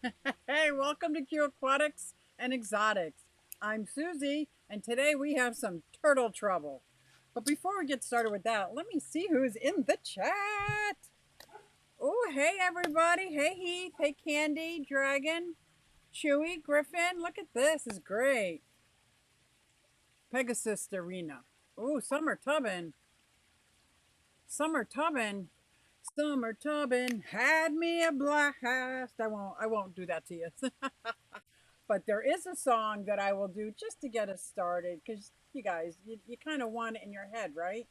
Hey, welcome to Q Aquatics and Exotics. I'm Susie, and today we have some turtle trouble. But before we get started with that, let me see who's in the chat. Oh, hey everybody. Hey Heath. Hey Candy, Dragon, Chewy, Griffin. Look at this. It's great. Pegasus Arena. Oh, Summer Tubbin. Summer Tubbin. Summer Tubbin had me a blast. I won't do that to you. But there is a song that I will do just to get us started because you guys, you kind of want it in your head, right?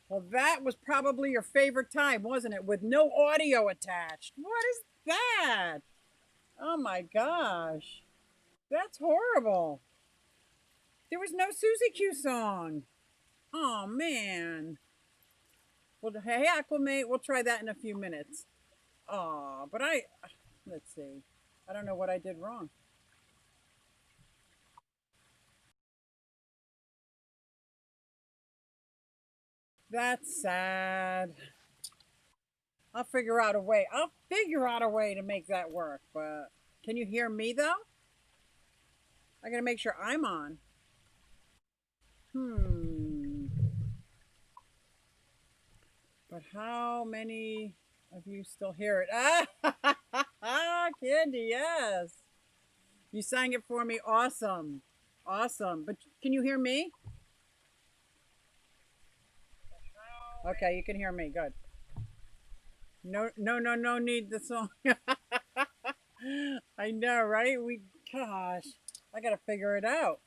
Well, that was probably your favorite time, wasn't it? With no audio attached. What is that? Oh my gosh. That's horrible. There was no Susie Q song. Oh man. Well, hey, Acclimate, we'll try that in a few minutes. Oh, but let's see. I don't know what I did wrong. That's sad. I'll figure out a way. I'll figure out a way to make that work. But can you hear me though? I gotta make sure I'm on. Hmm. But how many of you still hear it? Ah, Candy, yes. You sang it for me. Awesome. Awesome. But can you hear me? Okay, you can hear me. Good. No, no, no, no need the song. I know, right? Gosh, I gotta figure it out.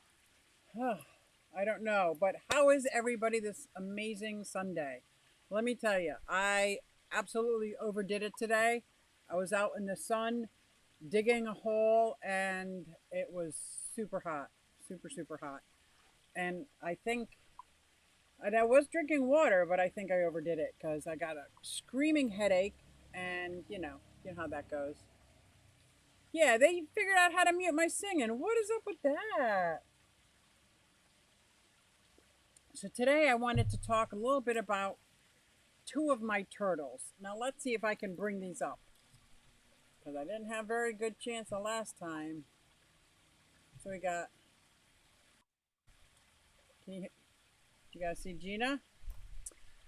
I don't know, but how is everybody this amazing Sunday? Let me tell you, I absolutely overdid it today. I was out in the sun digging a hole and it was super hot, super, super hot. And I was drinking water, but I think I overdid it because I got a screaming headache and you know how that goes. Yeah, they figured out how to mute my singing. What is up with that? So today I wanted to talk a little bit about two of my turtles. Now let's see if I can bring these up because I didn't have very good chance the last time. So we got. You guys see Gina?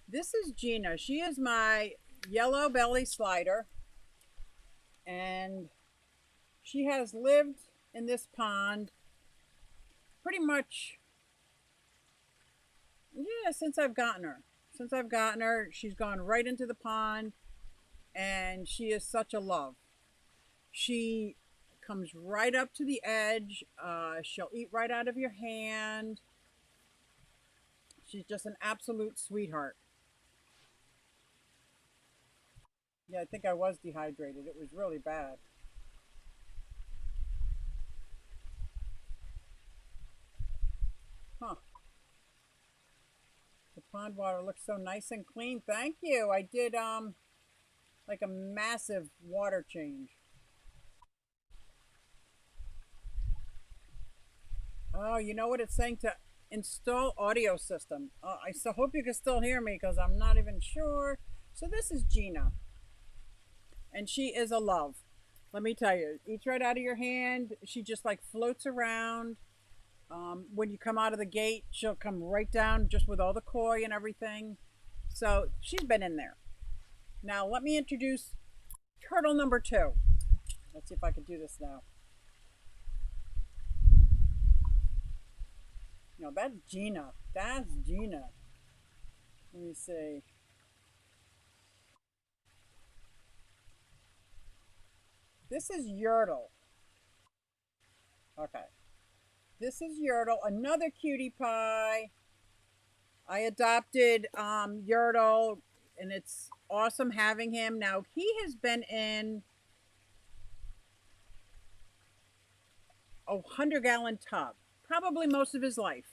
This is Gina. She is my yellow belly slider, and she has lived in this pond pretty much, yeah, since I've gotten her. Since I've gotten her, she's gone right into the pond, and she is such a love. She comes right up to the edge. She'll eat right out of your hand. She's just an absolute sweetheart. Yeah, I think I was dehydrated. It was really bad. Huh. The pond water looks so nice and clean. Thank you. I did like a massive water change. Oh, you know what it's saying to install audio system. I so hope you can still hear me because I'm not even sure. So this is Gina, and she is a love. Let me tell you, eats right out of your hand. She just like floats around. When you come out of the gate, she'll come right down just with all the koi and everything. So she's been in there. Now let me introduce turtle number two. Let's see if I can do this now. No, that's Gina. That's Gina. Let me see. This is Yertle. Okay. This is Yertle, another cutie pie. I adopted Yertle, and it's awesome having him. Now, he has been in a 100-gallon tub, probably most of his life.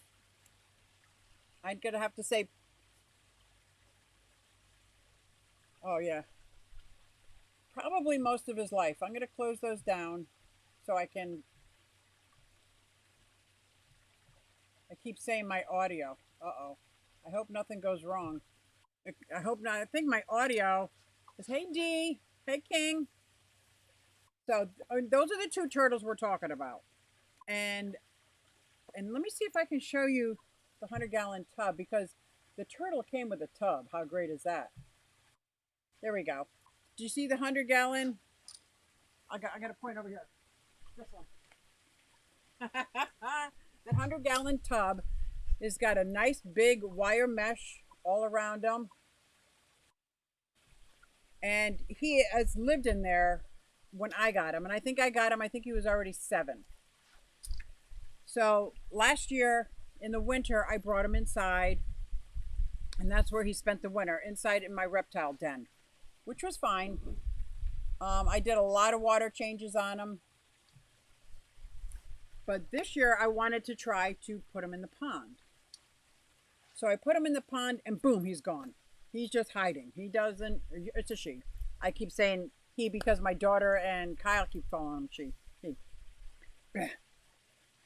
I'm going to have to say, oh, yeah, probably most of his life. I'm going to close those down so I can. I keep saying my audio. Uh oh. I hope nothing goes wrong. I hope not. I think my audio is hey D, hey King. So those are the two turtles we're talking about. And let me see if I can show you the 100-gallon tub because the turtle came with a tub. How great is that? There we go. Do you see the 100-gallon? I got a point over here. This one. The 100-gallon tub has got a nice big wire mesh all around him. And he has lived in there when I got him. And I think I think he was already 7. So last year in the winter, I brought him inside. And that's where he spent the winter, inside in my reptile den, which was fine. I did a lot of water changes on him. But this year I wanted to try to put him in the pond. So I put him in the pond and boom, he's gone. He's just hiding. He doesn't, it's a she. I keep saying he because my daughter and Kyle keep calling him she. He.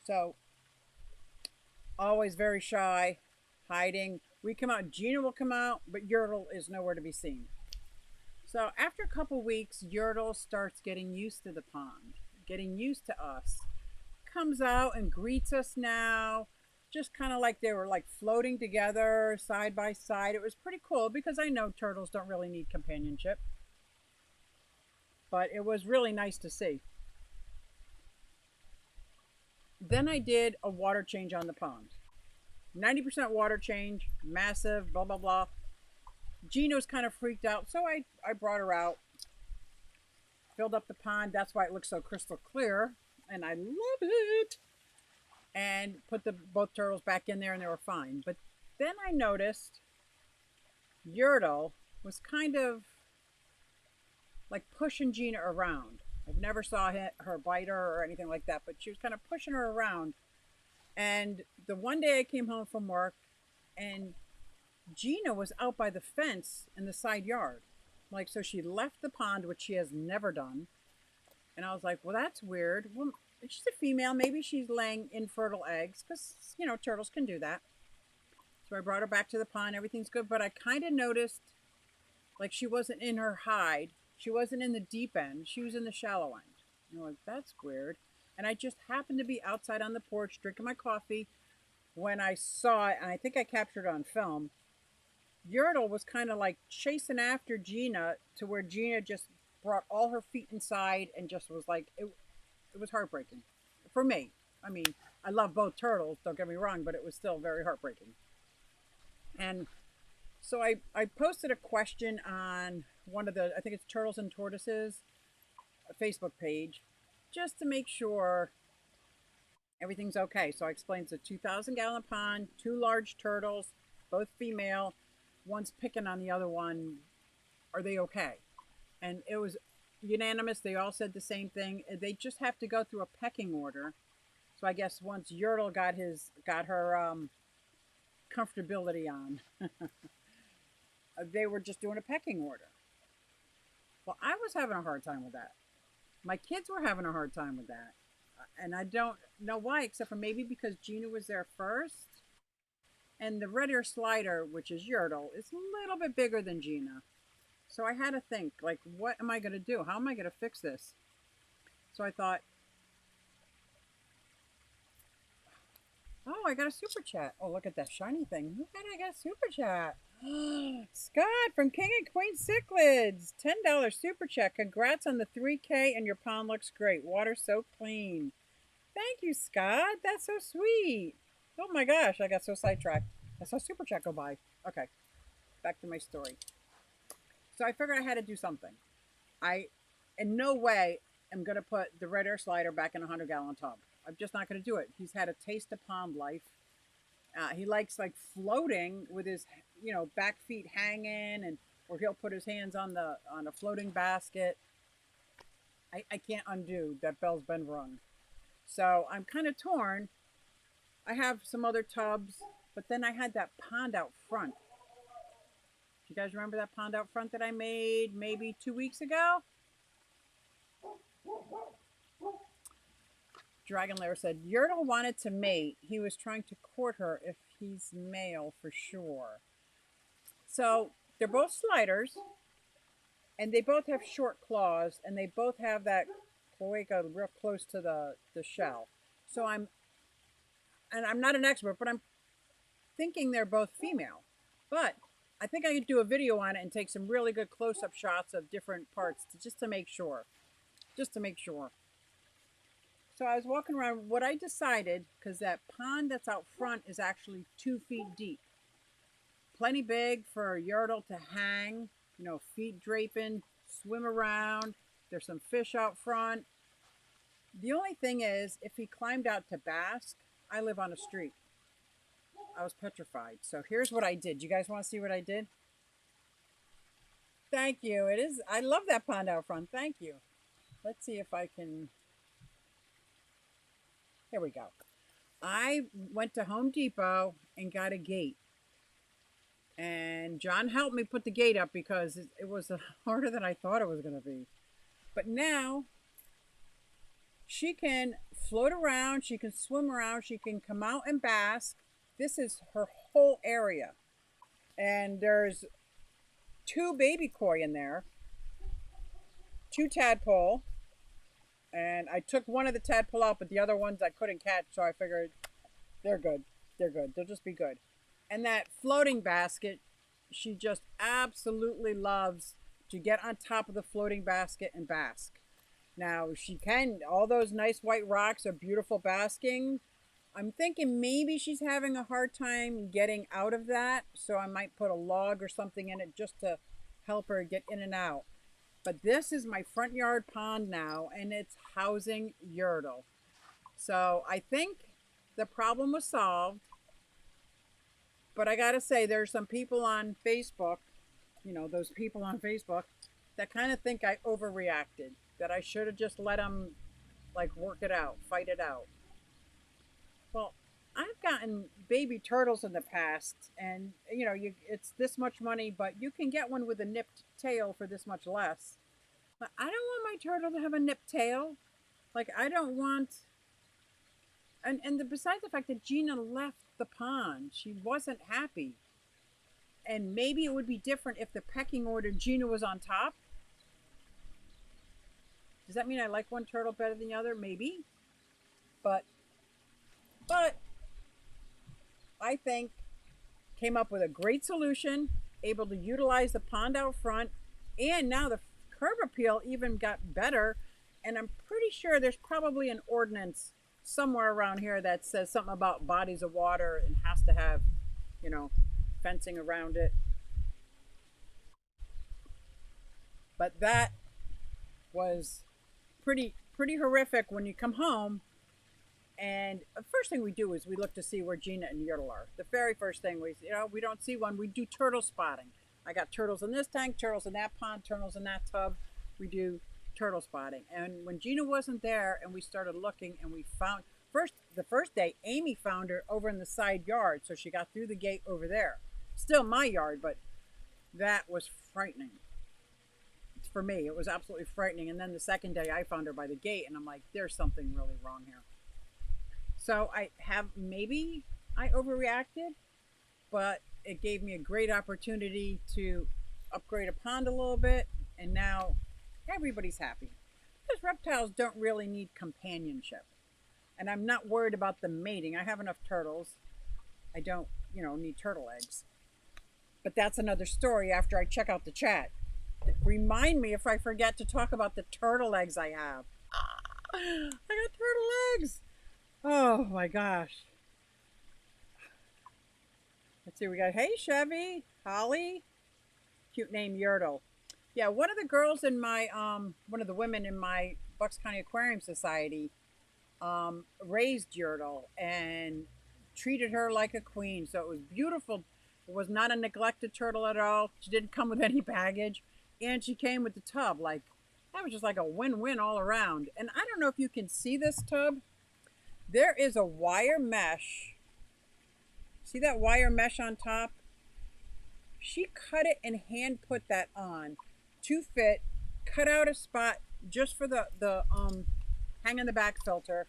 So always very shy, hiding. We come out, Gina will come out, but Yertle is nowhere to be seen. So after a couple weeks, Yertle starts getting used to the pond, getting used to us. Comes out and greets us now, just kind of like they were like floating together side by side. It was pretty cool because I know turtles don't really need companionship, but it was really nice to see. Then I did a water change on the pond. 90% water change, massive, blah, blah, blah. Gino's kind of freaked out, so I brought her out, filled up the pond. That's why it looks so crystal clear, and I love it. And put the both turtles back in there, and they were fine. But then I noticed Yertle was kind of like pushing Gina around. I've never saw her bite her or anything like that, but she was kind of pushing her around. And the one day I came home from work, and Gina was out by the fence in the side yard. Like, so she left the pond, which she has never done. And I was like, well, that's weird. Well, she's a female. Maybe she's laying infertile eggs because, you know, turtles can do that. So I brought her back to the pond. Everything's good. But I kind of noticed like she wasn't in her hide. She wasn't in the deep end. She was in the shallow end. And I'm like, that's weird. And I just happened to be outside on the porch drinking my coffee when I saw it. And I think I captured it on film. Yertle was kind of like chasing after Gina to where Gina just brought all her feet inside and just was like, it was heartbreaking for me. I mean, I love both turtles, don't get me wrong, but it was still very heartbreaking. And so I posted a question on one of the, I think it's Turtles and Tortoises Facebook page, just to make sure everything's okay. So I explained it's a 2,000-gallon pond, 2 large turtles, both female, one's picking on the other one. Are they okay? And it was unanimous. They all said the same thing. They just have to go through a pecking order. So I guess once Yertle got her comfortability on, they were just doing a pecking order. Well, I was having a hard time with that. My kids were having a hard time with that. And I don't know why, except for maybe because Gina was there first. And the red ear slider, which is Yertle, is a little bit bigger than Gina. So I had to think, like, what am I going to do? How am I going to fix this? So I thought, oh, I got a super chat. Oh, look at that shiny thing. Look at it, I got a super chat. Scott from King and Queen Cichlids. $10 super chat. Congrats on the 3K and your pond looks great. Water so clean. Thank you, Scott. That's so sweet. Oh my gosh, I got so sidetracked. I saw super chat go by. Okay, back to my story. So I figured I had to do something. In no way am going to put the red air slider back in a 100-gallon tub. I'm just not going to do it. He's had a taste of pond life. He likes like floating with his, back feet hanging, and or he'll put his hands on a floating basket. I can't undo that bell's been rung. So I'm kind of torn. I have some other tubs, but then I had that pond out front. Do you guys remember that pond out front that I made maybe 2 weeks ago? Dragon Lair said, Yertle wanted to mate. He was trying to court her if he's male for sure. So they're both sliders, and they both have short claws, and they both have that cloaca real close to the shell. So I'm not an expert, but I'm thinking they're both female. But I think I could do a video on it and take some really good close-up shots of different parts just to make sure. Just to make sure. So I was walking around. What I decided, because that pond that's out front is actually 2 feet deep. Plenty big for Yertle to hang, feet draping, swim around. There's some fish out front. The only thing is, if he climbed out to bask, I live on a street. I was petrified. So here's what I did. You guys want to see what I did? Thank you. It is. I love that pond out front. Thank you. Let's see if I can. Here we go. I went to Home Depot and got a gate. And John helped me put the gate up because it was harder than I thought it was going to be. But now she can float around, she can swim around, she can come out and bask. This is her whole area. And there's 2 baby koi in there, 2 tadpole. And I took one of the tadpole out, but the other ones I couldn't catch, so I figured they're good. They're good. They'll just be good. And that floating basket, she just absolutely loves to get on top of the floating basket and bask. Now, she can, all those nice white rocks are beautiful basking. I'm thinking maybe she's having a hard time getting out of that, so I might put a log or something in it just to help her get in and out. But this is my front yard pond now, and it's housing Yertle. So I think the problem was solved. But I gotta say, there's some people on Facebook, those people on Facebook, that kind of think I overreacted. That I should have just let them, work it out, fight it out. Well, I've gotten baby turtles in the past, and it's this much money, but you can get one with a nipped tail for this much less. But I don't want my turtle to have a nipped tail. I don't want. And besides the fact that Gina left the pond, she wasn't happy. And maybe it would be different if the pecking order Gina was on top. Does that mean I like one turtle better than the other? Maybe. But I think came up with a great solution, able to utilize the pond out front, and now the curb appeal even got better. And I'm pretty sure there's probably an ordinance somewhere around here that says something about bodies of water and has to have, fencing around it. But that was pretty horrific when you come home. And the first thing we do is we look to see where Gina and Yertle are. The very first thing we don't see one. We do turtle spotting. I got turtles in this tank, turtles in that pond, turtles in that tub. We do turtle spotting. And when Gina wasn't there and we started looking and we found, the first day, Amy found her over in the side yard. So she got through the gate over there. Still my yard, but that was frightening. For me, it was absolutely frightening. And then the second day I found her by the gate and I'm like, there's something really wrong here. So maybe I overreacted, but it gave me a great opportunity to upgrade a pond a little bit, and now everybody's happy. Because reptiles don't really need companionship. And I'm not worried about the mating. I have enough turtles. I don't, need turtle eggs. But that's another story after I check out the chat. Remind me if I forget to talk about the turtle eggs I have. I got turtle eggs. Oh my gosh. Let's see, we got, hey Chevy, Holly, cute name Yertle. Yeah, one of the girls in my one of the women in my Bucks County Aquarium Society raised Yertle and treated her like a queen. So it was beautiful. It was not a neglected turtle at all. She didn't come with any baggage, and she came with the tub. Like that was just like a win-win all around. And I don't know if you can see this tub. There is a wire mesh. See that wire mesh on top? She cut it and hand put that on to fit, cut out a spot just for the hang in the back filter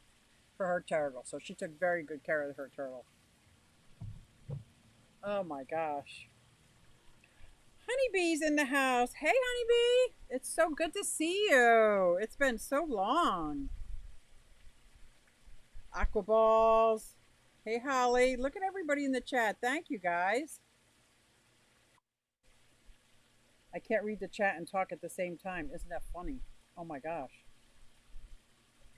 for her turtle. So she took very good care of her turtle. Oh my gosh. Honeybee's in the house. Hey honeybee. It's so good to see you. It's been so long. Aqua balls. Hey Holly. Look at everybody in the chat. Thank you guys. I can't read the chat and talk at the same time. Isn't that funny? Oh my gosh.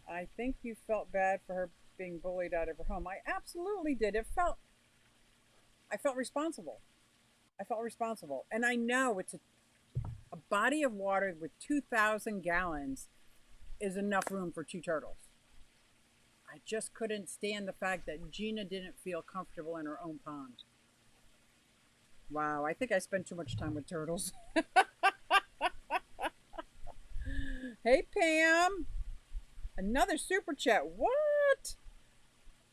I think you felt bad for her being bullied out of her home. I absolutely did. I felt responsible. I felt responsible. And I know it's a body of water with 2,000 gallons is enough room for two turtles. I just couldn't stand the fact that Gina didn't feel comfortable in her own pond. Wow, I think I spent too much time with turtles. Hey, Pam. Another super chat. What?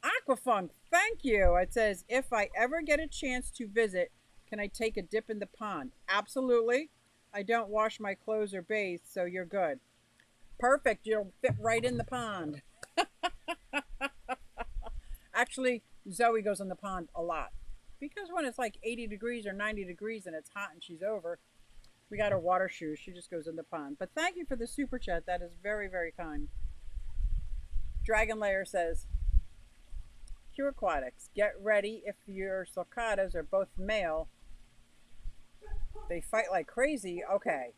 Aquafunk, thank you. It says, if I ever get a chance to visit, can I take a dip in the pond? Absolutely. I don't wash my clothes or bathe, so you're good. Perfect. You'll fit right in the pond. Actually, Zoe goes in the pond a lot because when it's like 80 degrees or 90 degrees and it's hot and she's over, we got her water shoes. She just goes in the pond. But thank you for the super chat. That is very, very kind. Dragon Layer says, Q Aquatics, get ready if your sulcatas are both male. They fight like crazy. Okay.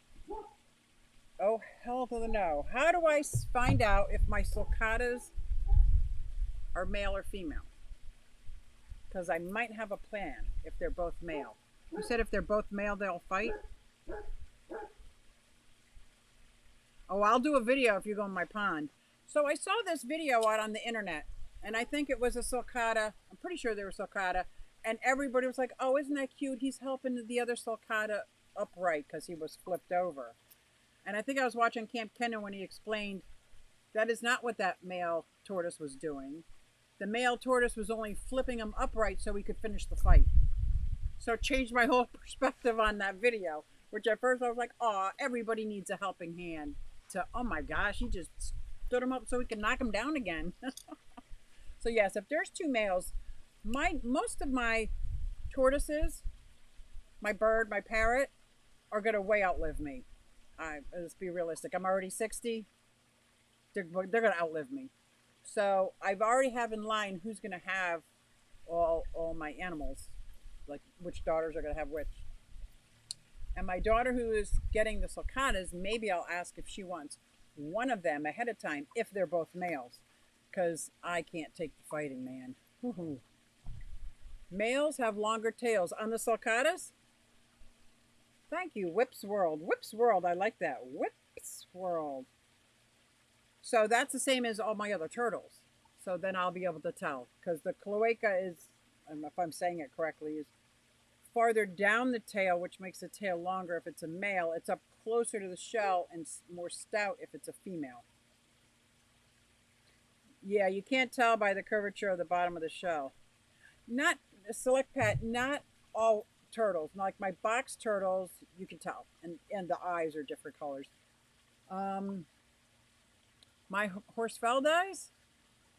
Oh, hell to the no. How do I find out if my sulcatas are male or female? Because I might have a plan if they're both male. You said if they're both male, they'll fight? Oh, I'll do a video if you go in my pond. So I saw this video out on the internet, and I think it was a sulcata. I'm pretty sure they were sulcata. And everybody was like, oh, isn't that cute? He's helping the other sulcata upright because he was flipped over. And I think I was watching Camp Kenna when he explained that is not what that male tortoise was doing. The male tortoise was only flipping him upright so he could finish the fight. So it changed my whole perspective on that video, which at first I was like, oh, everybody needs a helping hand. To, oh my gosh, he just stood him up so he could knock him down again. So yes, if there's two males, most of my tortoises, my bird, my parrot, are going to way outlive me. Let's be realistic. I'm already 60. They're going to outlive me. So I've already have in line who's going to have all my animals, like which daughters are going to have which. And my daughter who is getting the sulcatas, maybe I'll ask if she wants one of them ahead of time if they're both males, because I can't take the fighting, man. Woo-hoo. Males have longer tails on the sulcatas. Thank you, Whips World. Whips World, I like that. Whips World. So that's the same as all my other turtles. So then I'll be able to tell, because the cloaca is, I don't know if I'm saying it correctly, is farther down the tail, which makes the tail longer if it's a male. It's up closer to the shell and more stout if it's a female. Yeah, you can't tell by the curvature of the bottom of the shell. Not select pet, not all turtles. Like my box turtles, you can tell, and the eyes are different colors. My horsefeldies,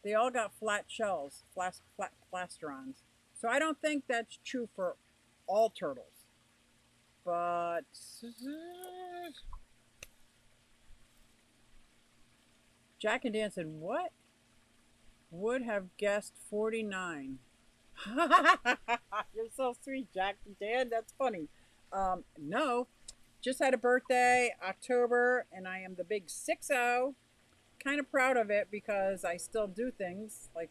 they all got flat shells, flat plastrons. So I don't think that's true for all turtles. But Jack and Dan said, what? Would have guessed 49. You're so sweet, Jack and Dan. That's funny. No, just had a birthday, October, and I am the big 6-0. Kind of proud of it because I still do things. Like,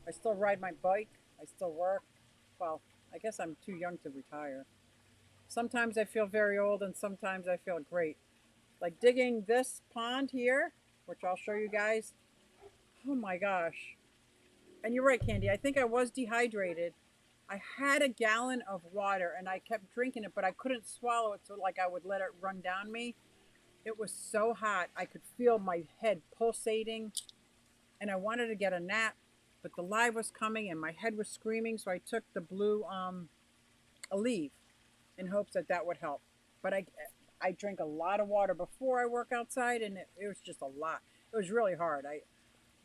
I still ride my bike. I still work. Well, I guess I'm too young to retire. Sometimes I feel very old and sometimes I feel great. Like digging this pond here, which I'll show you guys. Oh my gosh. And you're right, Candy. I think I was dehydrated. I had a gallon of water and I kept drinking it, but I couldn't swallow it, so like I would let it run down me. It was so hot. I could feel my head pulsating and I wanted to get a nap, but the live was coming and my head was screaming, so I took the blue Aleve in hopes that that would help. But I drink a lot of water before I work outside and it was just a lot. It was really hard. I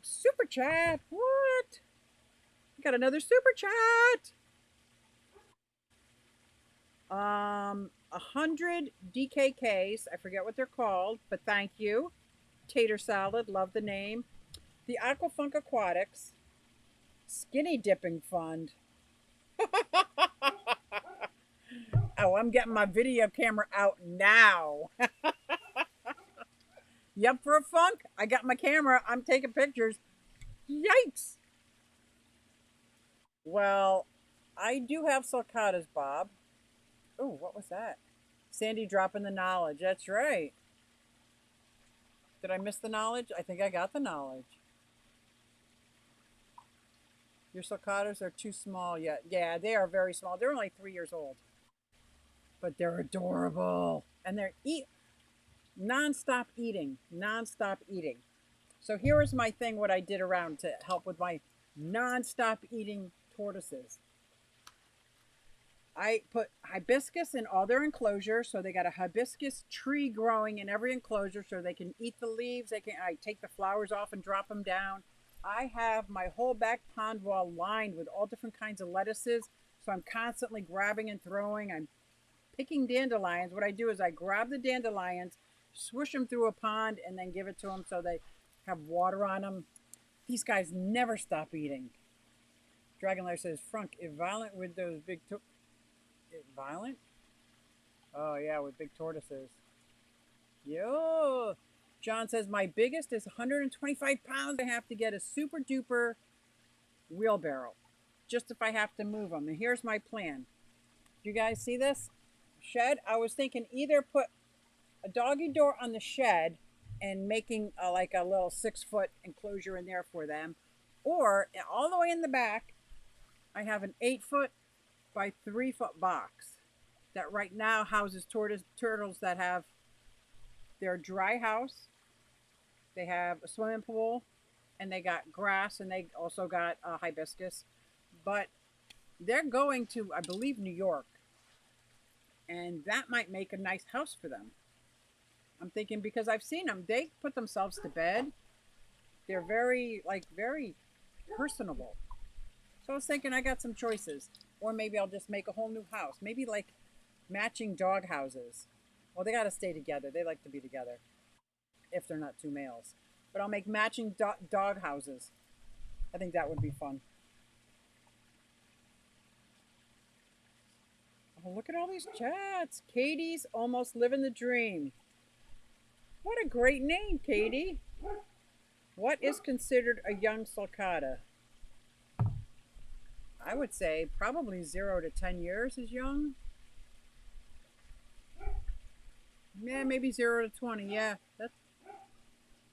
super chat. What? I got another super chat. 100 DKKs. I forget what they're called, but thank you. Tater salad, love the name. The Aquafunk Aquatics Skinny Dipping Fund. Oh, I'm getting my video camera out now. Yep, for a funk. I got my camera. I'm taking pictures. Yikes. Well, I do have sulcatas, Bob. Oh, what was that? Sandy dropping the knowledge. That's right. Did I miss the knowledge? I think I got the knowledge. Your sulcatas are too small yet. Yeah, they are very small. They're only 3 years old. But they're adorable. And they're non-stop eating. Non-stop eating. So here is my thing, what I did around to help with my non-stop eating tortoises. I put hibiscus in all their enclosures, so they got a hibiscus tree growing in every enclosure, so they can eat the leaves. I take the flowers off and drop them down. I have my whole back pond wall lined with all different kinds of lettuces, so I'm constantly grabbing and throwing. I'm picking dandelions. What I do is I grab the dandelions, swish them through a pond, and then give it to them so they have water on them. These guys never stop eating. Dragonlair says, Frunk, if violent with those big violent? Oh yeah, with big tortoises. Yo. John says my biggest is 125 pounds. I have to get a super duper wheelbarrow, just if I have to move them. And here's my plan. Do you guys see this shed? I was thinking either put a doggy door on the shed and making like a little 6-foot enclosure in there for them, or all the way in the back, I have an 8-foot by 3-foot box that right now houses turtles that have their dry house. They have a swimming pool and they got grass and they also got hibiscus. But they're going to, I believe, New York. And that might make a nice house for them. I'm thinking because I've seen them. They put themselves to bed. They're very personable. So I was thinking I got some choices. Or maybe I'll just make a whole new house. Maybe like matching dog houses. Well, they got to stay together. They like to be together if they're not two males. But I'll make matching dog houses. I think that would be fun. Oh, look at all these chats. Katie's almost living the dream. What a great name, Katie. What is considered a young sulcata? I would say probably 0 to 10 years is young. Yeah, maybe 0 to 20. Yeah,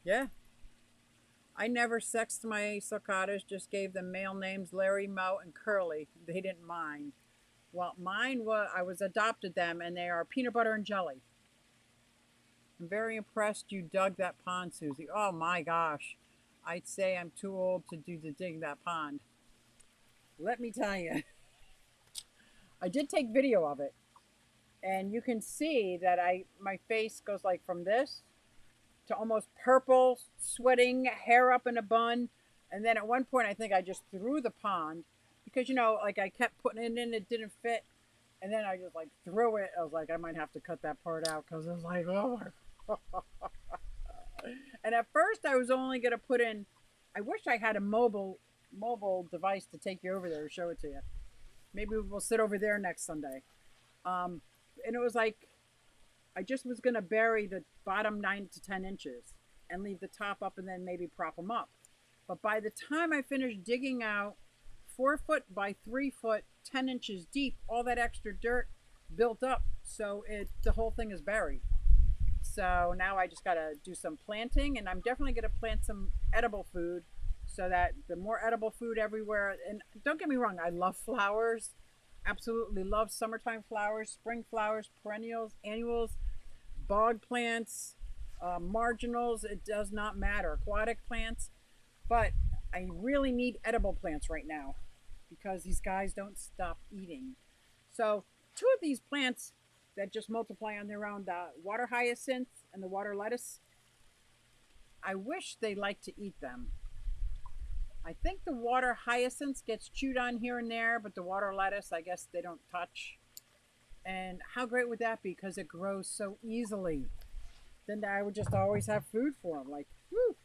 yeah. I never sexed my sulcatas, just gave them male names Larry, Mo, and Curly. They didn't mind. Well, mine was, I was adopted them, and they are peanut butter and jelly. I'm very impressed you dug that pond, Susie. Oh my gosh. I'd say I'm too old to dig that pond. Let me tell you. I did take video of it. And you can see that my face goes like from this to almost purple, sweating, hair up in a bun. And then at one point, I think I just threw the pond because, you know, like I kept putting it in, it didn't fit. And then I just like threw it. I was like, I might have to cut that part out because it was like, oh my. And at first I was only going to put in, I wish I had a mobile device to take you over there to show it to you. Maybe we'll sit over there next Sunday. And it was like, I just was going to bury the bottom 9 to 10 inches and leave the top up and then maybe prop them up. But by the time I finished digging out 4 foot by 3 foot, 10 inches deep, all that extra dirt built up So the whole thing is buried. So now I just got to do some planting, and I'm definitely going to plant some edible food so that the more edible food everywhere. And don't get me wrong, I love flowers. Absolutely love summertime flowers, spring flowers, perennials, annuals, bog plants, marginals. It does not matter. Aquatic plants. But I really need edible plants right now because these guys don't stop eating. So, two of these plants that just multiply on their own, the water hyacinth and the water lettuce, I wish they liked to eat them. I think the water hyacinth gets chewed on here and there, but the water lettuce, I guess they don't touch. And how great would that be? Because it grows so easily. Then I would just always have food for them. Like, whew.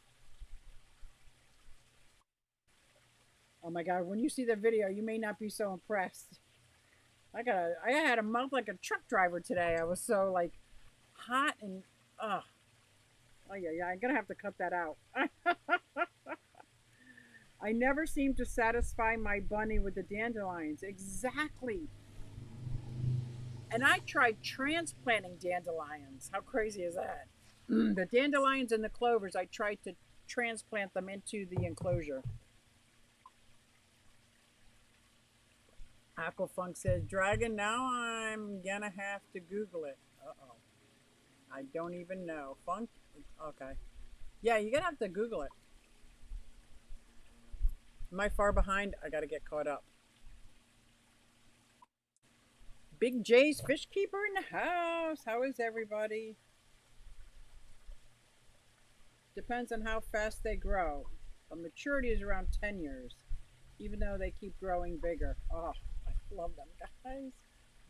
Oh my God, when you see the video, you may not be so impressed. I had a mouth like a truck driver today. I was so like hot and oh yeah, I'm gonna have to cut that out. I never seem to satisfy my bunny with the dandelions. Exactly. And I tried transplanting dandelions. How crazy is that? The dandelions and the clovers, I tried to transplant them into the enclosure. Aquafunk says, Dragon, now I'm gonna have to Google it. Uh oh. I don't even know. Funk? Okay. Yeah, you're gonna have to Google it. Am I far behind? I gotta get caught up. Big J's Fish Keeper in the house. How is everybody? Depends on how fast they grow. The maturity is around 10 years, even though they keep growing bigger. Oh, I love them guys.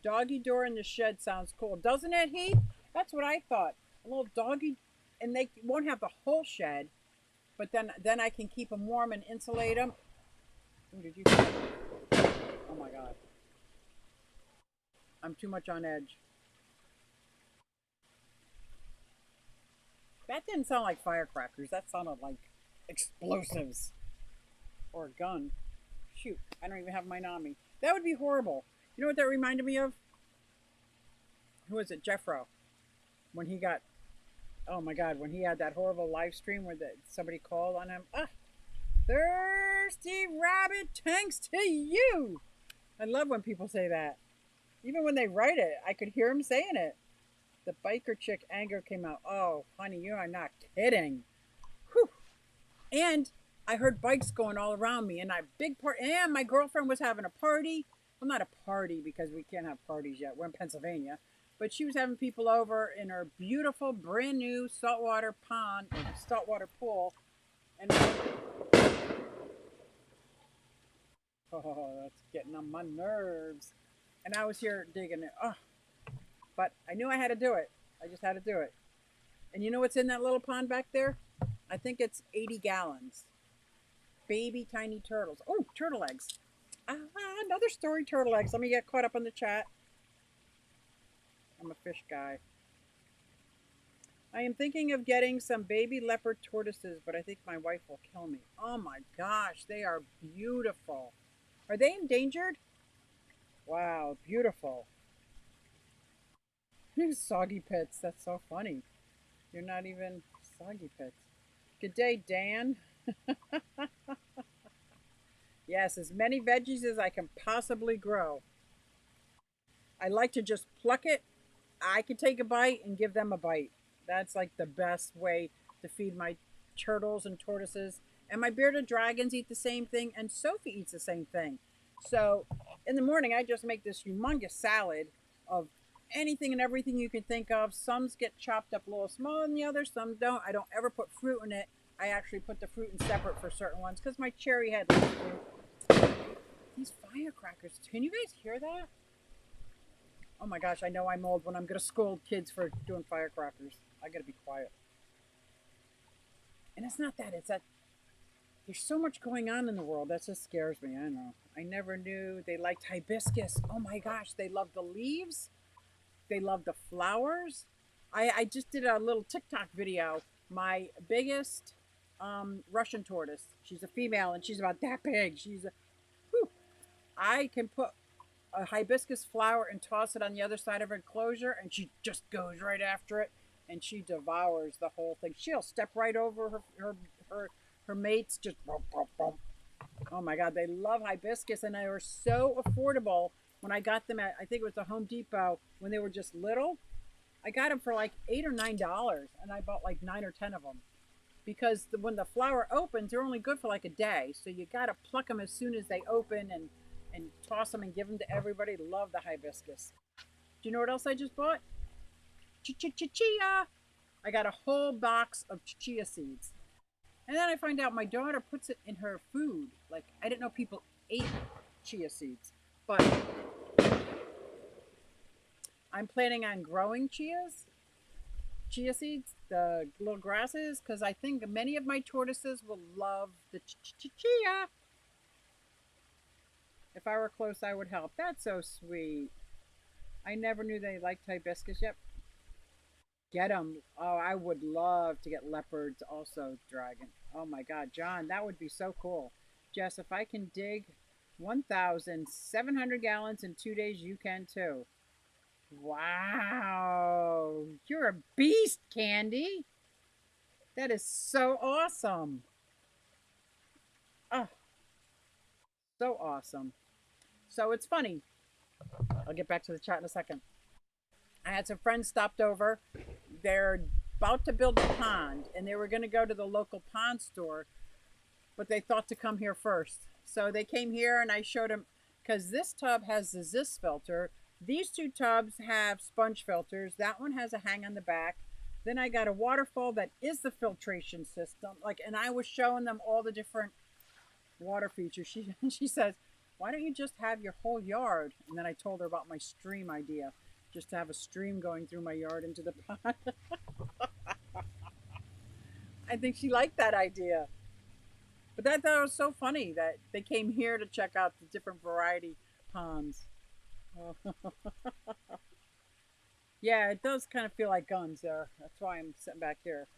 Doggy door in the shed sounds cool, doesn't it, Heath? That's what I thought. A little doggy, and they won't have the whole shed, but then I can keep them warm and insulate them. Ooh, did you? Oh my God, I'm too much on edge. That didn't sound like firecrackers. That sounded like explosives or a gun. Shoot, I don't even have mine on me. That would be horrible. You know what that reminded me of? Who was it? Jeffro. When he got, oh my God, when he had that horrible live stream where somebody called on him. Ah, thirsty rabbit, thanks to you. I love when people say that. Even when they write it, I could hear him saying it. The biker chick anger came out. Oh, honey, you are not kidding. Whew. And I heard bikes going all around me, and I big part. And my girlfriend was having a party. Well, not a party because we can't have parties yet. We're in Pennsylvania, but she was having people over in her beautiful, brand new saltwater pond, saltwater pool, and oh, that's getting on my nerves. And I was here digging it. Oh, but I knew I had to do it. I just had to do it. And you know what's in that little pond back there? I think it's 80 gallons. Baby tiny turtles. Oh, turtle eggs. Ah, another story, turtle eggs. Let me get caught up on the chat. I'm a fish guy. I am thinking of getting some baby leopard tortoises, but I think my wife will kill me. Oh my gosh, they are beautiful. Are they endangered? Wow, beautiful. Soggy pits. That's so funny. You're not even soggy pits. Good day, Dan. Yes, as many veggies as I can possibly grow. I like to just pluck it. I can take a bite and give them a bite. That's like the best way to feed my turtles and tortoises. And my bearded dragons eat the same thing, and Sophie eats the same thing. So in the morning, I just make this humongous salad of anything and everything you can think of. Some get chopped up a little smaller than the others, some don't. I don't ever put fruit in it. I actually put the fruit in separate for certain ones because my cherry had less fruit. These firecrackers, can you guys hear that? Oh my gosh, I know I'm old when I'm going to scold kids for doing firecrackers. I got to be quiet. And it's not that, it's that there's so much going on in the world. That just scares me. I know. I never knew they liked hibiscus. Oh my gosh, they love the leaves. They love the flowers. I just did a little TikTok video. My biggest Russian tortoise. She's a female and she's about that big. She's a, whew, I can put a hibiscus flower and toss it on the other side of her enclosure, and she just goes right after it, and she devours the whole thing. She'll step right over her mates, just boom, boom, boom. Oh my God, they love hibiscus, and they were so affordable when I got them at, I think it was the Home Depot when they were just little. I got them for like $8 or $9, and I bought like 9 or 10 of them because when the flower opens, they're only good for like a day. So you got to pluck them as soon as they open and toss them and give them to everybody. Love the hibiscus. Do you know what else I just bought? Chia. I got a whole box of chia seeds. And then I find out my daughter puts it in her food. Like, I didn't know people ate chia seeds. But I'm planning on growing chia seeds, the little grasses, because I think many of my tortoises will love the chia. If I were close, I would help. That's so sweet. I never knew they liked hibiscus. Yep. Get them. Oh, I would love to get leopards also, dragon. Oh my God, John, that would be so cool. Jess, if I can dig 1,700 gallons in 2 days, you can too. Wow. You're a beast, Candy. That is so awesome. Oh, so awesome. So it's funny. I'll get back to the chat in a second. I had some friends stopped over. They're about to build a pond and they were going to go to the local pond store, but they thought to come here first. So they came here and I showed them because this tub has the Zis filter. These two tubs have sponge filters. That one has a hang on the back. Then I got a waterfall that is the filtration system. Like, and I was showing them all the different water features. She says, "Why don't you just have your whole yard?" And then I told her about my stream idea, just to have a stream going through my yard into the pond. I think she liked that idea. But that thought was so funny that they came here to check out the different variety ponds. Oh. Yeah, it does kind of feel like guns there. That's why I'm sitting back here.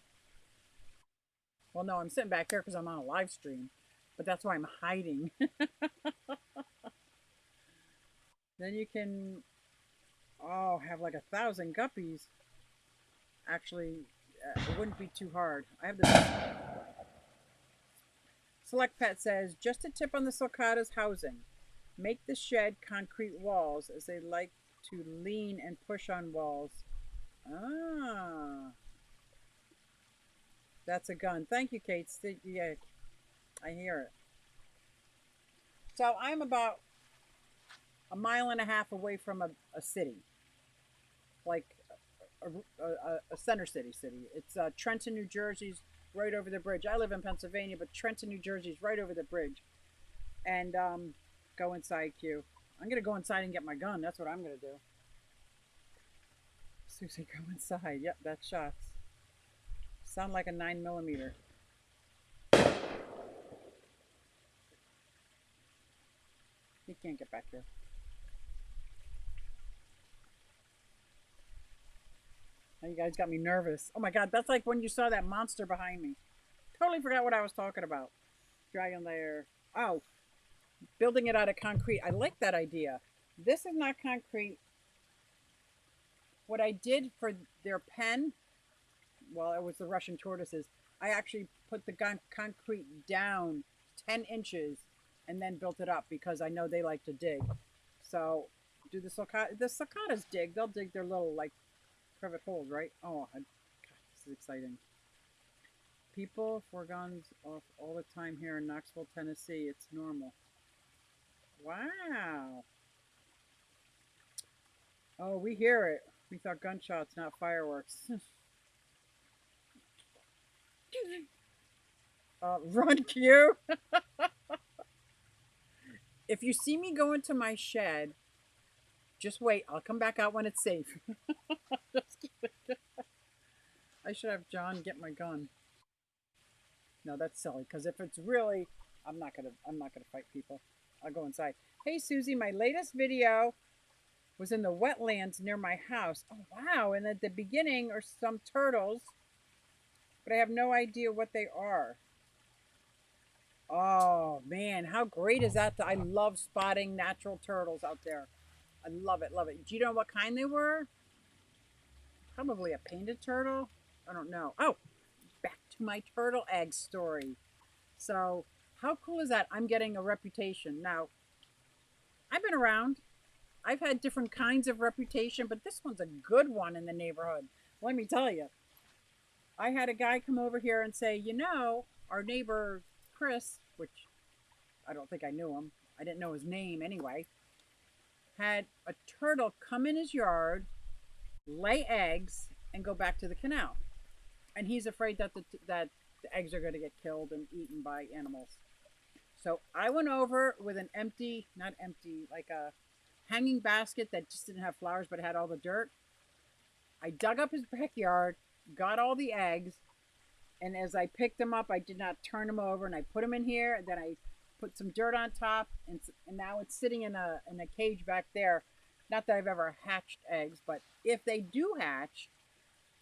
Well, no, I'm sitting back here because I'm on a live stream, but that's why I'm hiding. Then you can, oh, have like 1,000 guppies. Actually, it wouldn't be too hard. I have this. Select Pet says, just a tip on the sulcata's housing. Make the shed concrete walls as they like to lean and push on walls. Ah, that's a gun. Thank you, Kate. Yeah, I hear it. So I'm about a mile and a half away from a city, like a center city. It's Trenton, New Jersey's right over the bridge. I live in Pennsylvania, but Trenton, New Jersey's right over the bridge. And go inside, Q. I'm gonna go inside and get my gun. That's what I'm gonna do. Susie, go inside. Yep, that's shots. Sound like a 9mm. He can't get back here. Now you guys got me nervous. Oh my God, that's like when you saw that monster behind me. Totally forgot what I was talking about. Dragon lair. Oh, building it out of concrete. I like that idea. This is not concrete. What I did for their pen, well, it was the Russian tortoises. I actually put the concrete down 10 inches and then built it up because I know they like to dig. So do the sulcatas dig. They'll dig their little like privet holes, right? Oh, God, this is exciting. People for guns off all the time here in Knoxville, Tennessee. It's normal. Wow. Oh, we hear it. We thought gunshots, not fireworks. Run, Q. If you see me go into my shed, just wait. I'll come back out when it's safe. I should have John get my gun. No, that's silly. Because if it's really, I'm not gonna fight people. I'll go inside. Hey, Susie, my latest video was in the wetlands near my house. Oh, wow. And at the beginning are some turtles, but I have no idea what they are. Oh, man. How great is that? I love spotting natural turtles out there. I love it, love it. Do you know what kind they were? Probably a painted turtle. I don't know. Oh, back to my turtle egg story. So, how cool is that? I'm getting a reputation. Now, I've been around. I've had different kinds of reputation, but this one's a good one in the neighborhood. Let me tell you. I had a guy come over here and say, our neighbor Chris, which I don't think I knew him, I didn't know his name anyway, had a turtle come in his yard, lay eggs, and go back to the canal. And he's afraid that the eggs are going to get killed and eaten by animals. So I went over with an empty, not empty, like a hanging basket that just didn't have flowers but had all the dirt. I dug up his backyard, got all the eggs, and as I picked them up, I did not turn them over, and I put them in here, and then I put some dirt on top, and now it's sitting in a cage back there. Not that I've ever hatched eggs, but if they do hatch,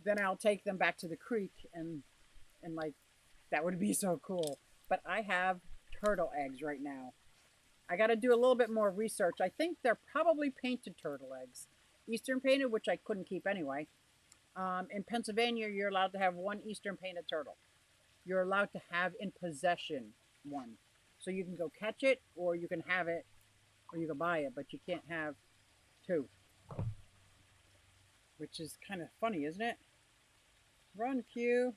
then I'll take them back to the creek, and like that would be so cool. But I have turtle eggs right now. I got to do a little bit more research. I think they're probably painted turtle eggs, Eastern painted, which I couldn't keep anyway. In Pennsylvania, you're allowed to have one Eastern painted turtle. You're allowed to have in possession one. So you can go catch it, or you can have it, or you can buy it, but you can't have two, which is kind of funny, isn't it? Run, Q.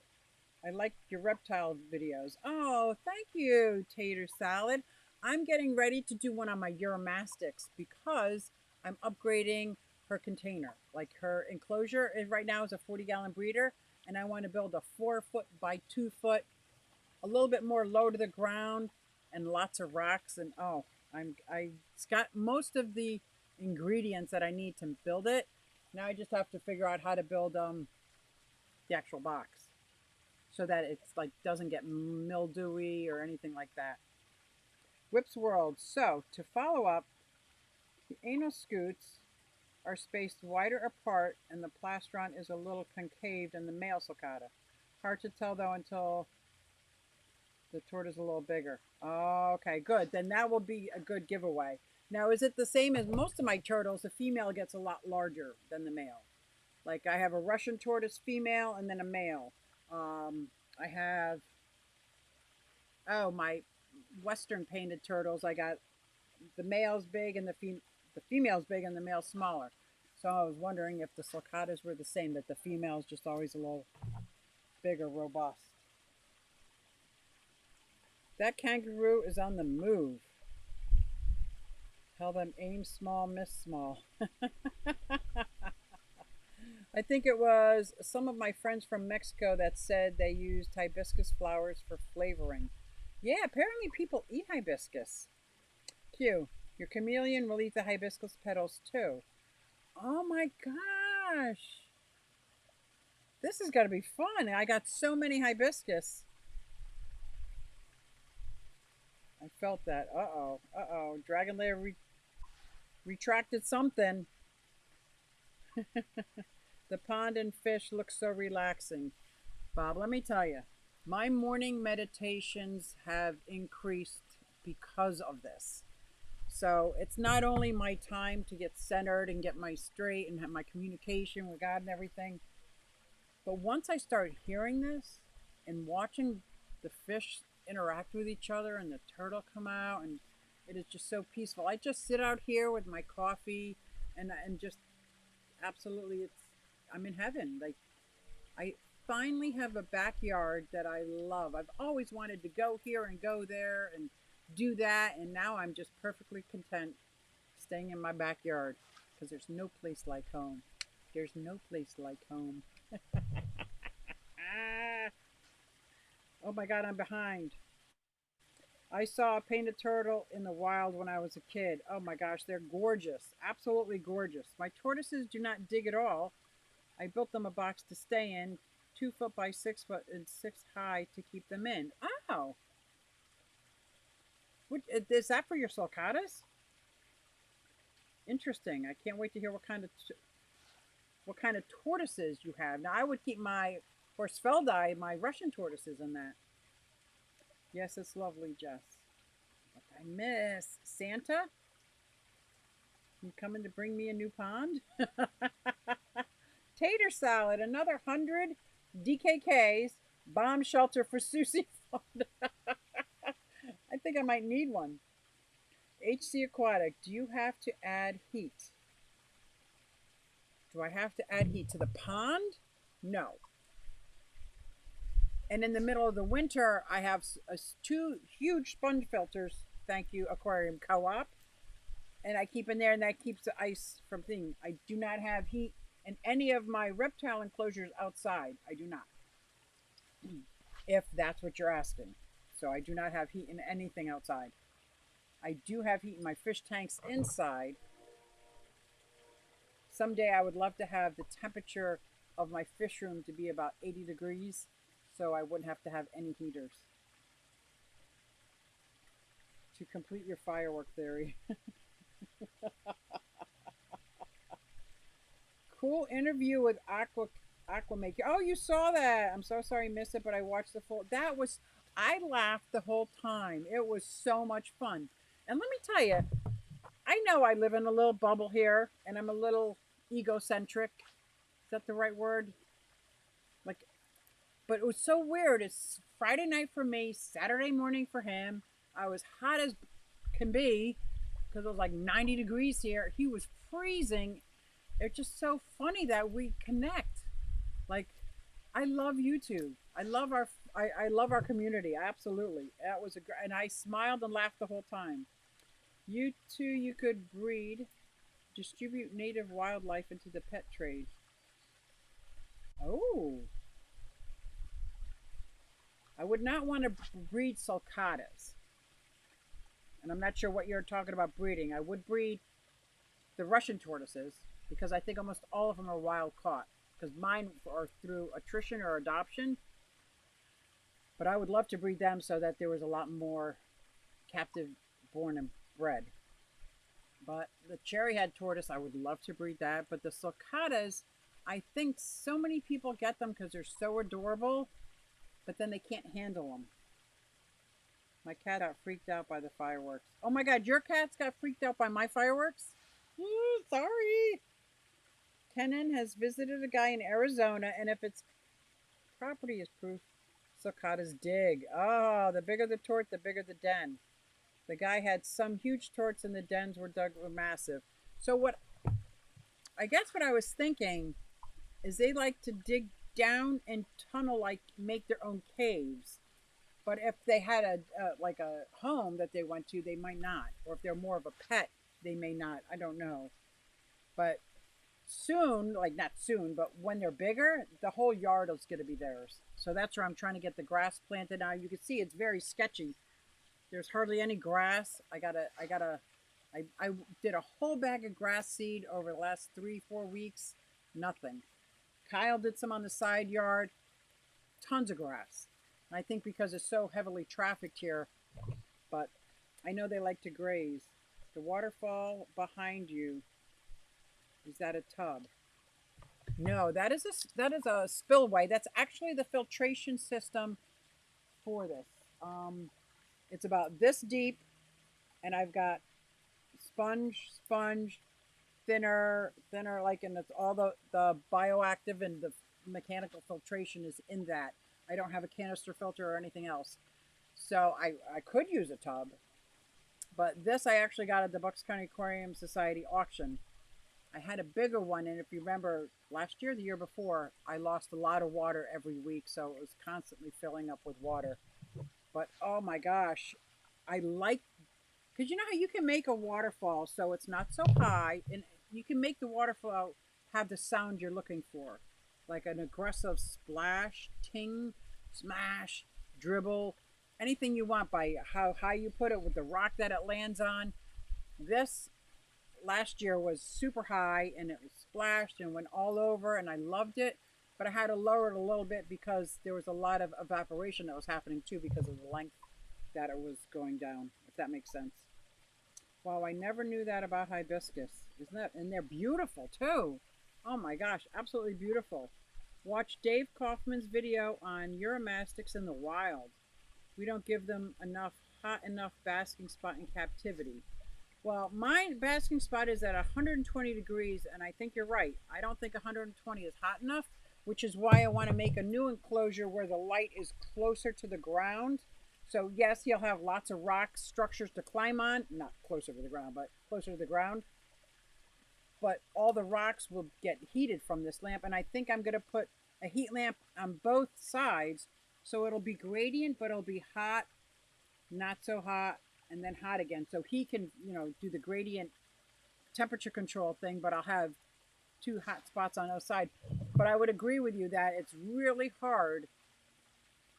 I like your reptile videos. Oh, thank you, Tater Salad. I'm getting ready to do one on my Uromastyx because I'm upgrading her container. Like her enclosure is right now is a 40-gallon breeder, and I want to build a 4-foot by 2-foot, a little bit more low to the ground, and lots of rocks. And it's got most of the ingredients that I need to build it. Now I just have to figure out how to build the actual box so that it's like doesn't get mildewy or anything like that. Whip's World. So to follow up, the anal scutes are spaced wider apart and the plastron is a little concaved in the male sulcata. Hard to tell though until the tortoise is a little bigger. Okay, good. Then that will be a good giveaway. Now, is it the same as most of my turtles? The female gets a lot larger than the male. Like I have a Russian tortoise female and then a male. I have, my Western painted turtles. I got the male's big and the female's big and the male's smaller. So I was wondering if the sulcatas were the same, that the female's just always a little bigger, robust. That kangaroo is on the move. Tell them aim small, miss small. I think it was some of my friends from Mexico that said they used hibiscus flowers for flavoring. Yeah, apparently people eat hibiscus. Q, your chameleon will eat the hibiscus petals too. Oh my gosh. This is going to be fun. I got so many hibiscus. I felt that. Uh-oh. Uh-oh. Dragon Lair retracted something. The pond and fish look so relaxing. Bob, let me tell you, my morning meditations have increased because of this. So it's not only my time to get centered and get my straight and have my communication with God and everything, but once I start hearing this and watching the fish interact with each other and the turtle come out, and it is just so peaceful. I just sit out here with my coffee and just absolutely, I'm in heaven. Like I finally have a backyard that I love. I've always wanted to go here and go there and do that, and now I'm just perfectly content staying in my backyard because there's no place like home. There's no place like home. Oh my God, I'm behind. I saw a painted turtle in the wild when I was a kid. Oh my gosh, they're gorgeous. Absolutely gorgeous. My tortoises do not dig at all. I built them a box to stay in, 2-foot by 6-foot and 6 high to keep them in. Oh. Is that for your sulcatas? Interesting. I can't wait to hear what kind of tortoises you have. Now I would keep my Horsfeldi, my Russian tortoises in that. Yes, it's lovely, Jess. What did I miss? Santa? You coming to bring me a new pond? Tater salad, another 100 DKKs, bomb shelter for Susie Fund. I think I might need one. HC Aquatic, do you have to add heat? Do I have to add heat to the pond? No. And in the middle of the winter, I have two huge sponge filters. Thank you, Aquarium Co-op. And I keep in there, and that keeps the ice from thing. I do not have heat in any of my reptile enclosures outside. I do not. If that's what you're asking. So I do not have heat in anything outside. I do have heat in my fish tanks inside. Someday I would love to have the temperature of my fish room to be about 80 degrees so I wouldn't have to have any heaters. To complete your firework theory. Cool interview with Aquamaker. Oh, you saw that. I'm so sorry I missed it, but I watched the full. I laughed the whole time. It was so much fun. And let me tell you, I know I live in a little bubble here, and I'm a little egocentric. Is that the right word? Like, but it was so weird. It's Friday night for me, Saturday morning for him. I was hot as can be because it was like 90 degrees here. He was freezing. It's just so funny that we connect. Like, I love YouTube. I love our community. Absolutely. That was and I smiled and laughed the whole time. You too, you could breed, distribute native wildlife into the pet trade. Oh. I would not want to breed sulcatas. And I'm not sure what you're talking about breeding. I would breed the Russian tortoises because I think almost all of them are wild caught. Because mine are through attrition or adoption. But I would love to breed them so that there was a lot more captive born and bred. But the cherry head tortoise, I would love to breed that. But the sulcatas, I think so many people get them because they're so adorable, but then they can't handle them. My cat got freaked out by the fireworks. Oh my God, your cats got freaked out by my fireworks? Ooh, sorry. Kenan has visited a guy in Arizona, and if its property is proof, sulcatas dig. Oh, the bigger the tort, the bigger the den. The guy had some huge torts, and the dens were massive. So what I guess what I was thinking is they like to dig down and tunnel, like make their own caves. But if they had like a home that they went to, they might not. Or if they're more of a pet, they may not. I don't know. But soon, like not soon, but when they're bigger, the whole yard is going to be theirs. So that's where I'm trying to get the grass planted now. You can see it's very sketchy. There's hardly any grass. I did a whole bag of grass seed over the last 3-4 weeks. Nothing. Kyle did some on the side yard. Tons of grass. And I think because it's so heavily trafficked here, but I know they like to graze. The waterfall behind you, is that a tub? No, that is a spillway. That's actually the filtration system for this. It's about this deep, and I've got sponge, thinner, like, and it's all the bioactive and the mechanical filtration is in that. I don't have a canister filter or anything else. So I could use a tub, but this I actually got at the Bucks County Aquarium Society auction. I had a bigger one, and if you remember last year, the year before, I lost a lot of water every week, so it was constantly filling up with water. But oh my gosh, I like, because you know how you can make a waterfall so it's not so high, and you can make the waterfall have the sound you're looking for, like an aggressive splash, ting, smash, dribble, anything you want by how high you put it with the rock that it lands on. This last year was super high, and it was splashed and went all over, and I loved it. But I had to lower it a little bit because there was a lot of evaporation that was happening too because of the length that it was going down, if that makes sense. Wow, I never knew that about hibiscus. Isn't that? And they're beautiful too. Oh my gosh, absolutely beautiful. Watch Dave Kaufman's video on Uromastyx in the wild. We don't give them enough hot enough basking spot in captivity. Well, my basking spot is at 120 degrees, and I think you're right. I don't think 120 is hot enough, which is why I want to make a new enclosure where the light is closer to the ground. So, yes, you'll have lots of rock structures to climb on, not closer to the ground, but closer to the ground. But all the rocks will get heated from this lamp, and I think I'm going to put a heat lamp on both sides so it'll be gradient, but it'll be hot, not so hot, and then hot again. So he can, do the gradient temperature control thing, but I'll have two hot spots on each side. But I would agree with you that it's really hard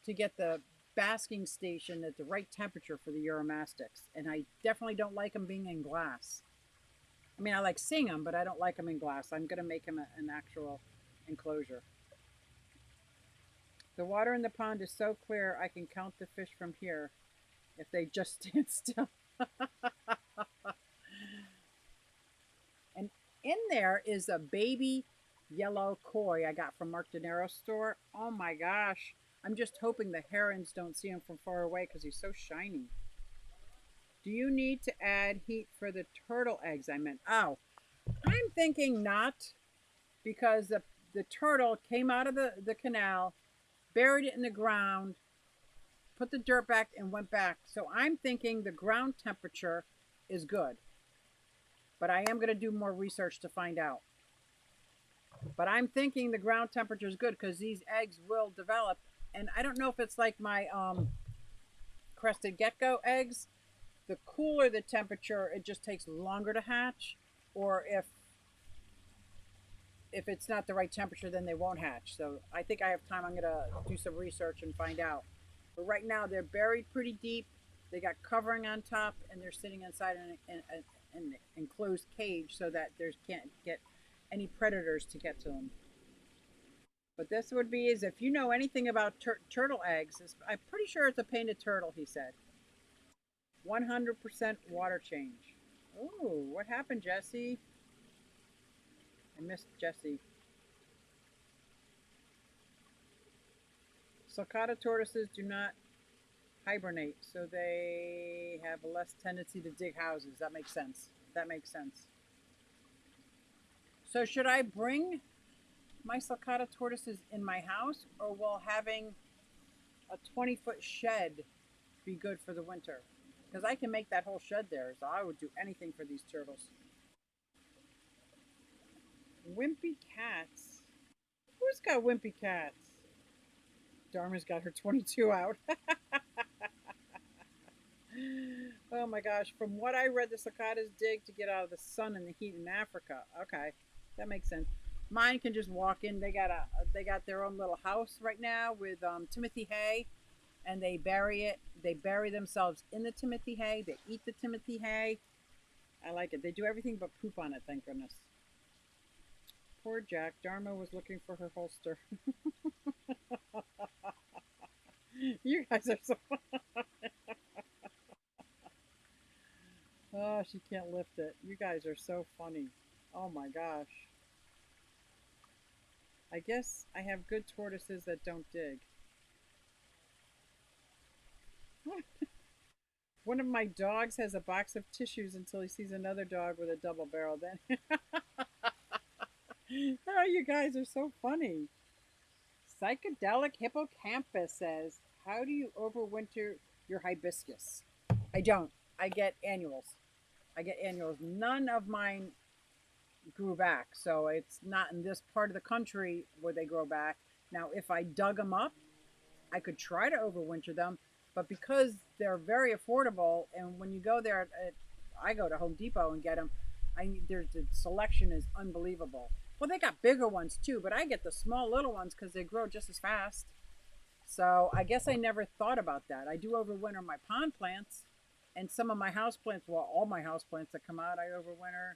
to get the basking station at the right temperature for the Uromastyx. And I definitely don't like them being in glass. I mean, I like seeing them, but I don't like them in glass. I'm going to make them an actual enclosure. The water in the pond is so clear I can count the fish from here if they just stand still. And in there is a baby yellow koi I got from Mark De Niro's store. Oh my gosh. I'm just hoping the herons don't see him from far away because he's so shiny. Do you need to add heat for the turtle eggs? I meant, oh, I'm thinking not, because the turtle came out of the canal, buried it in the ground, put the dirt back, and went back. So I'm thinking the ground temperature is good. But I am going to do more research to find out. But I'm thinking the ground temperature is good because these eggs will develop. And I don't know if it's like my crested gecko eggs. The cooler the temperature, it just takes longer to hatch. Or if it's not the right temperature, then they won't hatch. So I think I have time. I'm going to do some research and find out. But right now, they're buried pretty deep. They got covering on top, and they're sitting inside an enclosed cage so that there can't get any predators to get to them. But this would be is if you know anything about turtle eggs, I'm pretty sure it's a painted turtle, he said. 100% water change. Oh, what happened, Jesse? I missed Jesse. Sulcata tortoises do not hibernate, so they have a less tendency to dig houses. That makes sense. That makes sense. So should I bring my sulcata tortoises in my house, or will having a 20-foot shed be good for the winter? Because I can make that whole shed there, so I would do anything for these turtles. Wimpy cats. Who's got wimpy cats? Dharma's got her 22 out. Oh my gosh. From what I read, the cicadas dig to get out of the sun and the heat in Africa. Okay, that makes sense. Mine can just walk in. They got their own little house right now with Timothy hay, and they bury it. They bury themselves in the Timothy hay. They eat the Timothy hay. I like it. They do everything but poop on it, thank goodness. Poor Jack. Dharma was looking for her holster. You guys are so. Oh, she can't lift it. You guys are so funny. Oh my gosh. I guess I have good tortoises that don't dig. One of my dogs has a box of tissues until he sees another dog with a double barrel. Then, oh, you guys are so funny. Psychedelic hippocampus says, "How do you overwinter your hibiscus?" I don't. I get annuals. I get annuals. None of mine grew back, so it's not in this part of the country where they grow back. Now, if I dug them up, I could try to overwinter them, but because they're very affordable, and when you go there, I go to Home Depot and get them. The selection is unbelievable. Well, they got bigger ones too, but I get the small little ones because they grow just as fast. So I guess I never thought about that. I do overwinter my pond plants, and some of my house plants. Well, all my house plants that come out, I overwinter.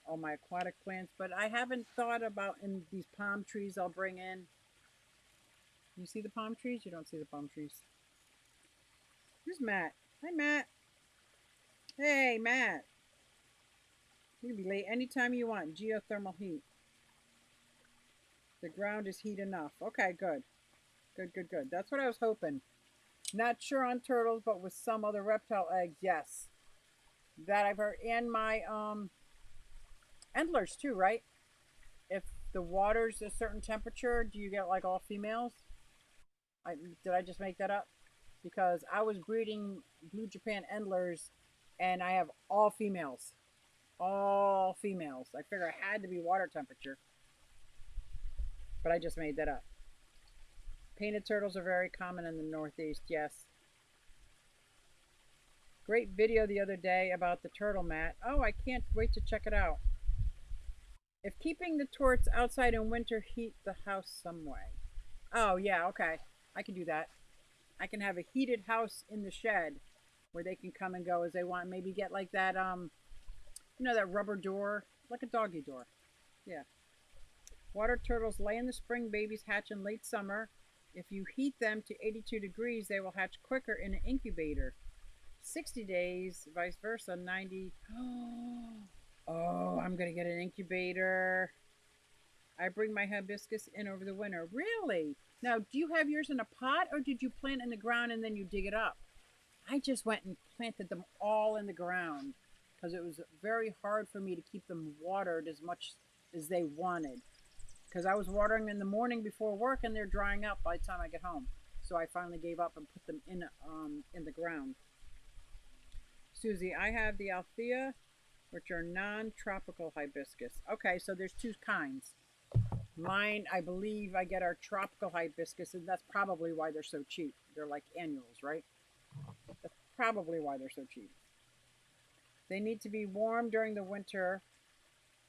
All my aquatic plants, but I haven't thought about in these palm trees I'll bring in. You see the palm trees? You don't see the palm trees. Who's Matt? Hi, Matt. Hey, Matt. You can be late anytime you want. Geothermal heat. The ground is heat enough. Okay, good. Good, good, good. That's what I was hoping. Not sure on turtles, but with some other reptile eggs, yes. That I've heard, and my endlers too, right? If the water's a certain temperature, do you get like all females? Did I just make that up? Because I was breeding blue Japan endlers, and I have all females. All females. I figure it had to be water temperature, but I just made that up. Painted turtles are very common in the Northeast, yes. Great video the other day about the turtle mat. Oh, I can't wait to check it out. If keeping the torts outside in winter heat the house some way. Oh, yeah, okay. I can do that. I can have a heated house in the shed where they can come and go as they want. Maybe get like that, that rubber door, like a doggy door. Yeah. Water turtles lay in the spring, babies hatch in late summer. If you heat them to 82 degrees, they will hatch quicker in an incubator. 60 days, vice versa, 90. Oh, I'm going to get an incubator. I bring my hibiscus in over the winter. Really? Now, do you have yours in a pot or did you plant in the ground and then you dig it up? I just went and planted them all in the ground because it was very hard for me to keep them watered as much as they wanted. Because I was watering in the morning before work and they're drying up by the time I get home. So I finally gave up and put them in the ground. Susie, I have the Althea, which are non-tropical hibiscus. Okay, so there's two kinds. Mine, I believe I get our tropical hibiscus, and that's probably why they're so cheap. They're like annuals, right? That's probably why they're so cheap. They need to be warm during the winter.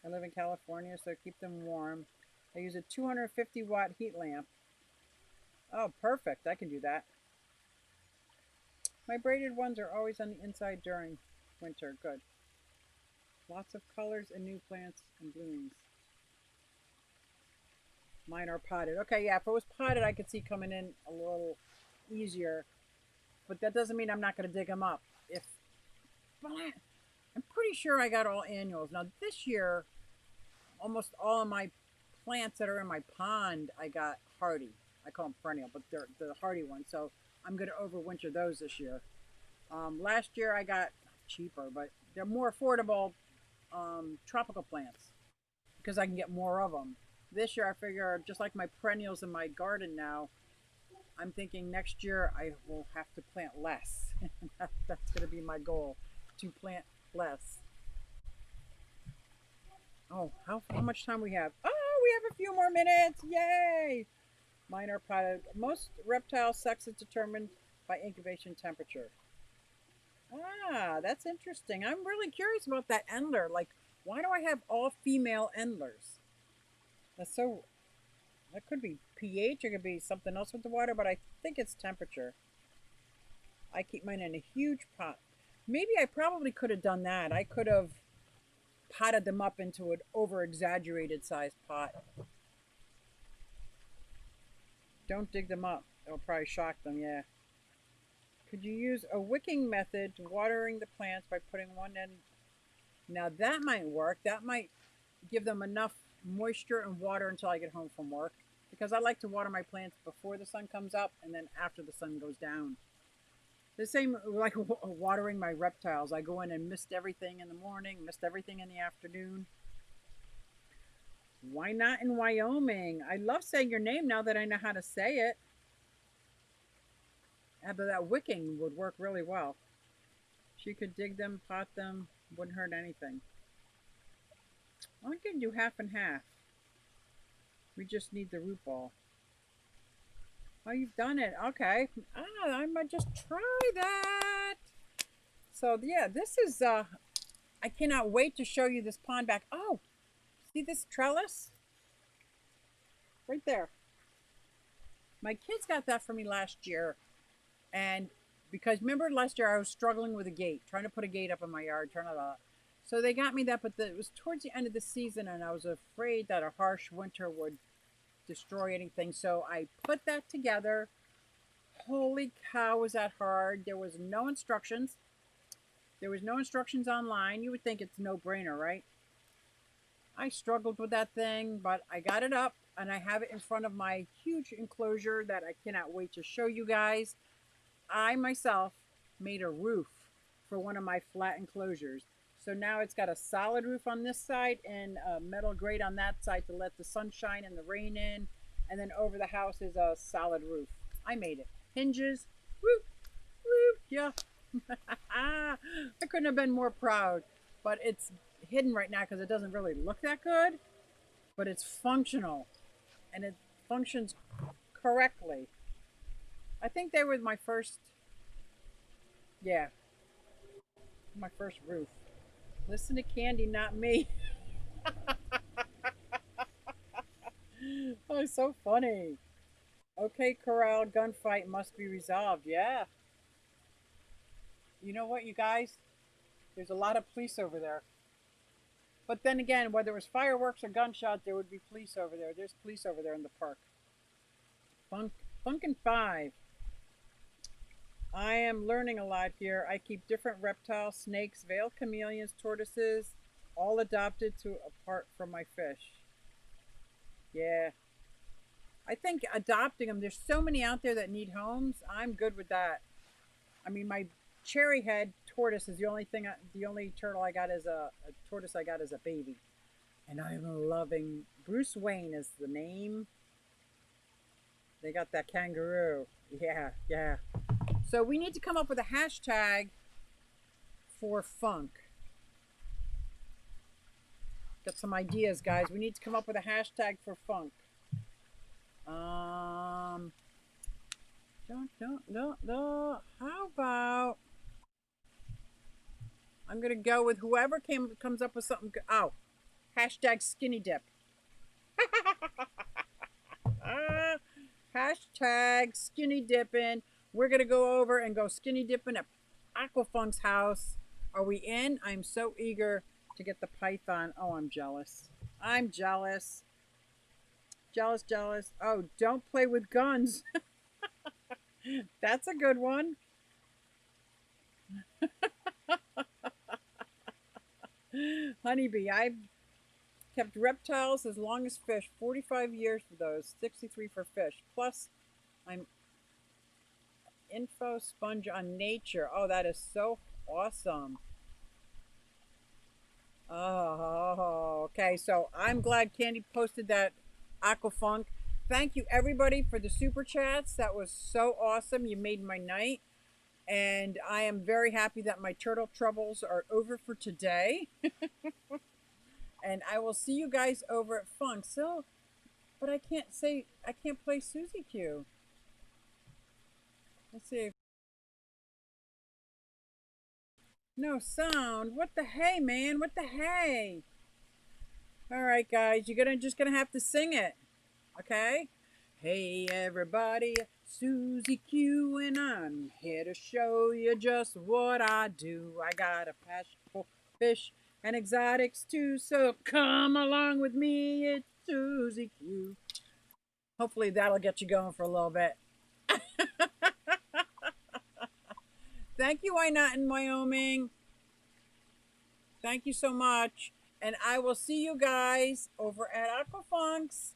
I live in California, so keep them warm. I use a 250-watt heat lamp. Oh, perfect. I can do that. My braided ones are always on the inside during winter. Good. Lots of colors and new plants and blooms. Mine are potted. Okay, yeah, if it was potted, I could see coming in a little easier. But that doesn't mean I'm not going to dig them up. I'm pretty sure I got all annuals. Now, this year, almost all of my plants that are in my pond, I got hardy. I call them perennial, but they're the hardy ones. So I'm going to overwinter those this year. Last year I got cheaper, but they're more affordable tropical plants because I can get more of them. This year I figure, just like my perennials in my garden now, I'm thinking next year I will have to plant less. That's going to be my goal, to plant less. Oh, how much time we have? Oh, we have a few more minutes. Yay! Minor product. Most reptile sex is determined by incubation temperature. Ah, that's interesting. I'm really curious about that endler. Like, why do I have all female endlers? That's so. That could be pH. It could be something else with the water, but I think it's temperature. I keep mine in a huge pot. Maybe I probably could have done that. I could have potted them up into an over exaggerated sized pot. Don't dig them up. It'll probably shock them, yeah. Could you use a wicking method to watering the plants by putting one in? Now that might work. That might give them enough moisture and water until I get home from work. Because I like to water my plants before the sun comes up and then after the sun goes down. The same like watering my reptiles. I go in and mist everything in the morning, mist everything in the afternoon. Why not in Wyoming? I love saying your name now that I know how to say it. But that wicking would work really well. She could dig them, pot them, wouldn't hurt anything. I can do half and half. We just need the root ball. Oh, you've done it. Okay. I might just try that. So yeah, this is I cannot wait to show you this pond back. Oh, see this trellis? Right there. My kids got that for me last year. And because remember last year I was struggling with a gate, trying to put a gate up in my yard, turn it off. So they got me that, but it was towards the end of the season and I was afraid that a harsh winter would destroy anything. So I put that together. Holy cow, was that hard. There was no instructions. There was no instructions online. You would think it's no brainer, right? I struggled with that thing, but I got it up and I have it in front of my huge enclosure that I cannot wait to show you guys. I myself made a roof for one of my flat enclosures. So now it's got a solid roof on this side and a metal grate on that side to let the sunshine and the rain in. And then over the house is a solid roof. I made it. Hinges. Woo, woo, yeah. I couldn't have been more proud. But it's hidden right now because it doesn't really look that good. But it's functional. And it functions correctly. I think they were my first, yeah, my first roof. Listen to Candy, not me. Oh, it's so funny. Okay, Corral, gunfight must be resolved. Yeah. You know what, you guys? There's a lot of police over there. But then again, whether it was fireworks or gunshots, there would be police over there. There's police over there in the park. Funk, Funkin' Five. I am learning a lot here. I keep different reptiles, snakes, veiled chameleons, tortoises, all adopted to apart from my fish. Yeah. I think adopting them, there's so many out there that need homes. I'm good with that. I mean, my cherry head tortoise is the only thing, the only turtle I got is a tortoise I got as a baby. And I'm loving, Bruce Wayne is the name. They got that kangaroo. Yeah, yeah. So we need to come up with a hashtag for funk. Got some ideas, guys. We need to come up with a hashtag for funk. No. How about I'm gonna go with whoever comes up with something. Oh, hashtag skinny dip. Hashtag skinny dipping. We're gonna go over and go skinny dipping at Aquafunk's house. Are we in? I'm so eager to get the python. Oh, I'm jealous. I'm jealous. Jealous. Oh, don't play with guns. That's a good one. Honeybee, I've kept reptiles as long as fish. 45 years for those, 63 for fish. Plus, I'm info sponge on nature. Oh, that is so awesome. Oh, okay. So I'm glad Candy posted that Aquafunk. Thank you everybody for the super chats. That was so awesome. You made my night. And I am very happy that my turtle troubles are over for today. And I will see you guys over at Funk. So, but I can't play Susie Q. Let's see. No sound. What the hey, man? What the hey? All right, guys, you're just gonna have to sing it, okay? Hey, everybody, Susie Q, and I'm here to show you just what I do. I got a passion for fish and exotics too, so come along with me. It's Susie Q. Hopefully, that'll get you going for a little bit. Thank you, Why Not in Wyoming. Thank you so much. And I will see you guys over at Aquafunks.